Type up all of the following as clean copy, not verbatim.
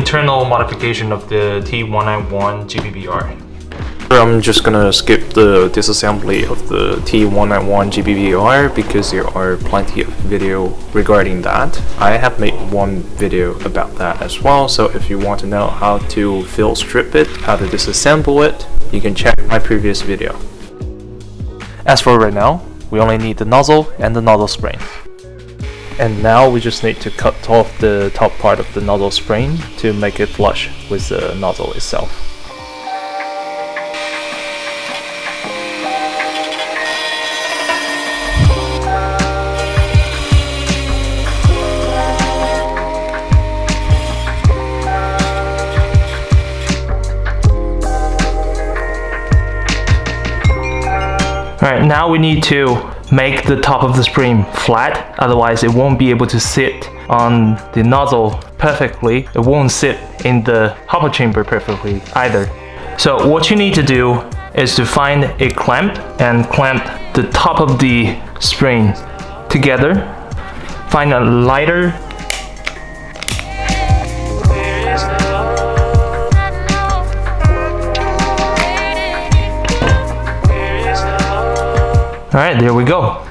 internal modification of the T191 GBBR. I'm just gonna skip the disassembly of the T191 GBBR because there are plenty of video regarding that. I have made one video about that as well, so if you want to know how to field strip it, how to disassemble it, you can check my previous video. As for right now, we only need the nozzle and the nozzle spring. And now we just need to cut off the top part of the nozzle spring to make it flush with the nozzle itself. Alright, now we need to make the top of the spring flat, otherwise it won't be able to sit on the nozzle perfectly. It won't sit in the hopper chamber perfectly either. So what you need to do is to find a clamp and clamp the top of the spring together. Find a lighter. Alright, there we go.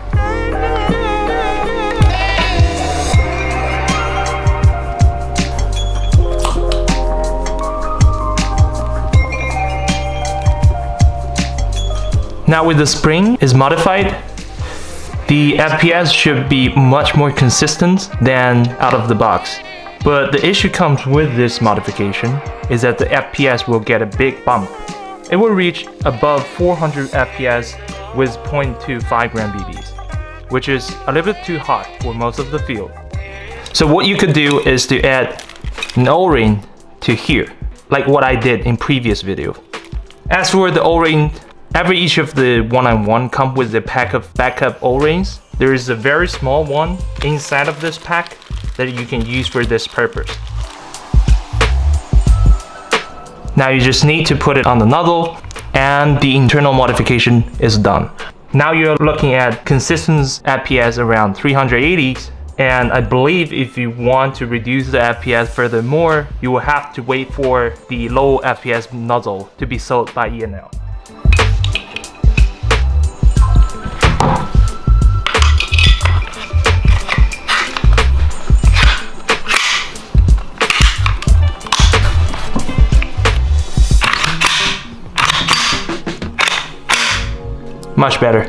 Now with the spring is modified, the FPS should be much more consistent than out of the box. But the issue comes with this modification is that the FPS will get a big bump. It will reach above 400 FPS with 0.25 gram BBs, which is a little bit too hot for most of the field. So what you could do is to add an O-ring to here, like what I did in previous video. As for the O-ring, each of the 191 come with a pack of backup O-rings. There is a very small one inside of this pack that you can use for this purpose. Now you just need to put it on the nozzle and the internal modification is done. Now you're looking at consistent FPS around 380, and I believe if you want to reduce the FPS furthermore, you will have to wait for the low FPS nozzle to be sold by E&L. Much better.